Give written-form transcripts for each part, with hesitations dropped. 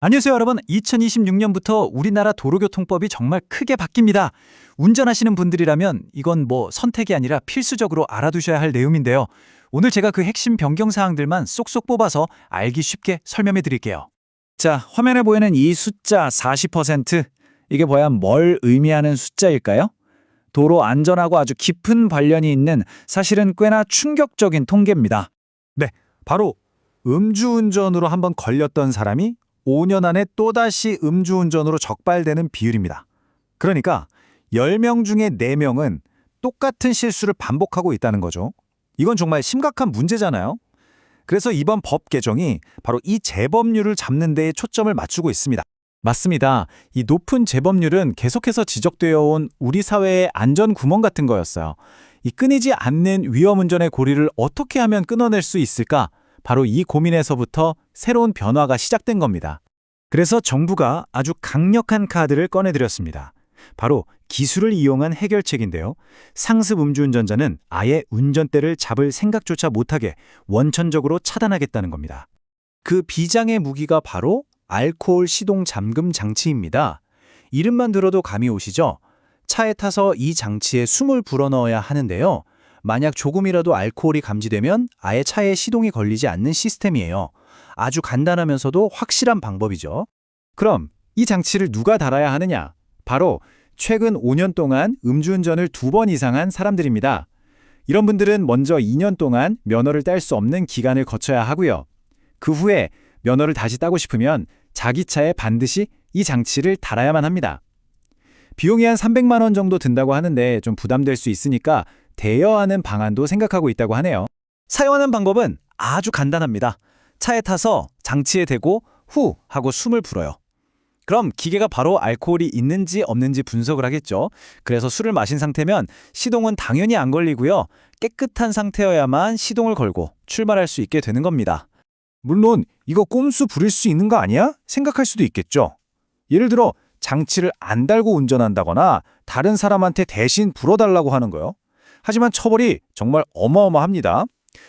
안녕하세요, 여러분. 2026년부터 우리나라 도로교통법이 정말 크게 바뀝니다. 운전하시는 분들이라면 이건 선택이 아니라 필수적으로 알아두셔야 할 내용인데요. 오늘 제가 그 핵심 변경 사항들만 쏙쏙 뽑아서 알기 쉽게 설명해 드릴게요. 자, 화면에 보이는 이 숫자 40%, 이게 과연 뭘 의미하는 숫자일까요? 도로 안전하고 아주 깊은 관련이 있는 사실은 꽤나 충격적인 통계입니다. 네, 바로 음주운전으로 한번 걸렸던 사람이 5년 안에 또다시 음주운전으로 적발되는 비율입니다. 그러니까 10명 중에 4명은 똑같은 실수를 반복하고 있다는 거죠. 이건 정말 심각한 문제잖아요. 그래서 이번 법 개정이 바로 이 재범률을 잡는 데에 초점을 맞추고 있습니다. 맞습니다. 이 높은 재범률은 계속해서 지적되어 온 우리 사회의 안전 구멍 같은 거였어요. 이 끊이지 않는 위험운전의 고리를 어떻게 하면 끊어낼 수 있을까? 바로 이 고민에서부터 새로운 변화가 시작된 겁니다. 그래서 정부가 아주 강력한 카드를 꺼내드렸습니다. 바로 기술을 이용한 해결책인데요. 상습 음주운전자는 아예 운전대를 잡을 생각조차 못하게 원천적으로 차단하겠다는 겁니다. 그 비장의 무기가 바로 알코올 시동 잠금 장치입니다. 이름만 들어도 감이 오시죠? 차에 타서 이 장치에 숨을 불어넣어야 하는데요. 만약 조금이라도 알코올이 감지되면 아예 차에 시동이 걸리지 않는 시스템이에요. 아주 간단하면서도 확실한 방법이죠. 그럼 이 장치를 누가 달아야 하느냐? 바로 최근 5년 동안 음주운전을 2번 이상 한 사람들입니다. 이런 분들은 먼저 2년 동안 면허를 딸 수 없는 기간을 거쳐야 하고요. 그 후에 면허를 다시 따고 싶으면 자기 차에 반드시 이 장치를 달아야만 합니다. 비용이 한 300만 원 정도 든다고 하는데 좀 부담될 수 있으니까 대여하는 방안도 생각하고 있다고 하네요. 사용하는 방법은 아주 간단합니다. 차에 타서 장치에 대고 후 하고 숨을 불어요. 그럼 기계가 바로 알코올이 있는지 없는지 분석을 하겠죠. 그래서 술을 마신 상태면 시동은 당연히 안 걸리고요. 깨끗한 상태여야만 시동을 걸고 출발할 수 있게 되는 겁니다. 물론 이거 꼼수 부릴 수 있는 거 아니야? 생각할 수도 있겠죠. 예를 들어 장치를 안 달고 운전한다거나 다른 사람한테 대신 불어달라고 하는 거요. 하지만 처벌이 정말 어마어마합니다.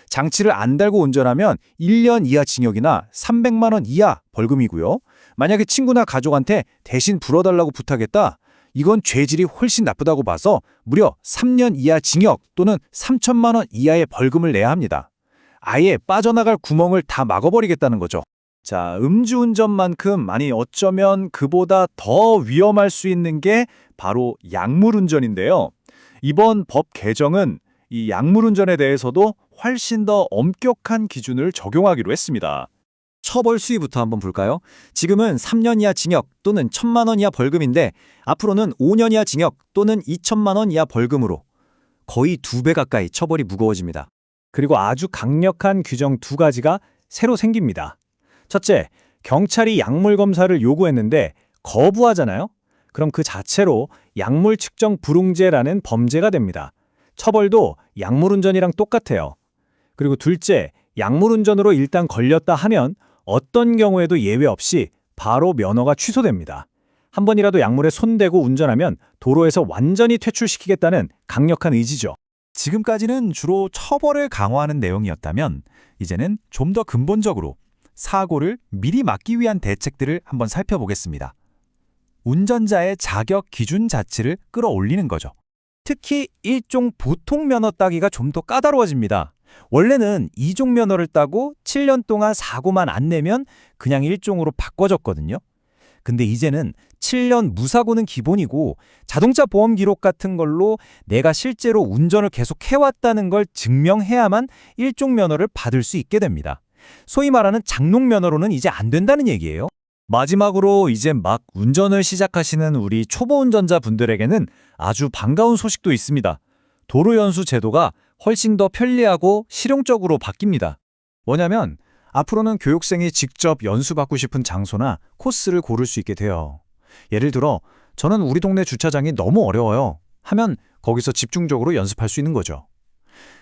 장치를 안 달고 운전하면 1년 이하 징역이나 300만 원 이하 벌금이고요. 만약에 친구나 가족한테 대신 불어달라고 부탁했다? 이건 죄질이 훨씬 나쁘다고 봐서 무려 3년 이하 징역 또는 3천만 원 이하의 벌금을 내야 합니다. 아예 빠져나갈 구멍을 다 막아버리겠다는 거죠. 자, 음주운전만큼 아니 어쩌면 그보다 더 위험할 수 있는 게 바로 약물운전인데요. 이번 법 개정은 이 약물운전에 대해서도 훨씬 더 엄격한 기준을 적용하기로 했습니다. 처벌 수위부터 한번 볼까요? 지금은 3년 이하 징역 또는 1천만 원 이하 벌금인데 앞으로는 5년 이하 징역 또는 2천만 원 이하 벌금으로 거의 2배 가까이 처벌이 무거워집니다. 그리고 아주 강력한 규정 2가지가 새로 생깁니다. 첫째, 경찰이 약물 검사를 요구했는데 거부하잖아요? 그럼 그 자체로 약물 측정 불응제라는 범죄가 됩니다. 처벌도 약물운전이랑 똑같아요. 그리고 둘째, 약물운전으로 일단 걸렸다 하면 어떤 경우에도 예외 없이 바로 면허가 취소됩니다. 한 번이라도 약물에 손대고 운전하면 도로에서 완전히 퇴출시키겠다는 강력한 의지죠. 지금까지는 주로 처벌을 강화하는 내용이었다면 이제는 좀 더 근본적으로 사고를 미리 막기 위한 대책들을 한번 살펴보겠습니다. 운전자의 자격 기준 자체를 끌어올리는 거죠. 특히 1종 보통 면허 따기가 좀 더 까다로워집니다. 원래는 2종 면허를 따고 7년 동안 사고만 안 내면 그냥 1종으로 바꿔줬거든요. 근데 이제는 7년 무사고는 기본이고 자동차 보험 기록 같은 걸로 내가 실제로 운전을 계속 해왔다는 걸 증명해야만 1종 면허를 받을 수 있게 됩니다. 소위 말하는 장롱 면허로는 이제 안 된다는 얘기예요. 마지막으로 이제 막 운전을 시작하시는 우리 초보 운전자분들에게는 아주 반가운 소식도 있습니다. 도로연수 제도가 훨씬 더 편리하고 실용적으로 바뀝니다. 뭐냐면 앞으로는 교육생이 직접 연수받고 싶은 장소나 코스를 고를 수 있게 돼요. 예를 들어 저는 우리 동네 주차장이 너무 어려워요 하면 거기서 집중적으로 연습할 수 있는 거죠.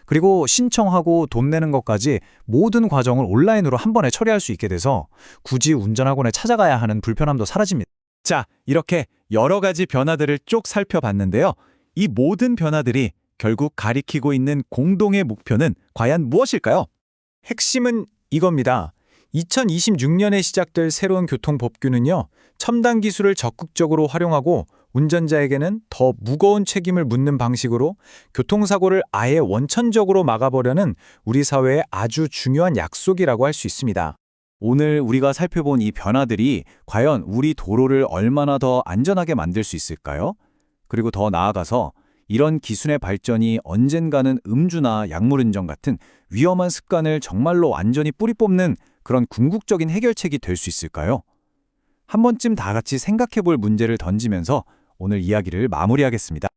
그리고 신청하고 돈 내는 것까지 모든 과정을 온라인으로 한 번에 처리할 수 있게 돼서 굳이 운전학원에 찾아가야 하는 불편함도 사라집니다. 자, 이렇게 여러 가지 변화들을 쭉 살펴봤는데요. 이 모든 변화들이 결국 가리키고 있는 공동의 목표는 과연 무엇일까요? 핵심은 이겁니다. 2026년에 시작될 새로운 교통법규는요, 첨단 기술을 적극적으로 활용하고 운전자에게는 더 무거운 책임을 묻는 방식으로 교통사고를 아예 원천적으로 막아보려는 우리 사회의 아주 중요한 약속이라고 할 수 있습니다. 오늘 우리가 살펴본 이 변화들이 과연 우리 도로를 얼마나 더 안전하게 만들 수 있을까요? 그리고 더 나아가서 이런 기술의 발전이 언젠가는 음주나 약물운전 같은 위험한 습관을 정말로 완전히 뿌리 뽑는 그런 궁극적인 해결책이 될 수 있을까요? 한 번쯤 다 같이 생각해 볼 문제를 던지면서 오늘 이야기를 마무리하겠습니다.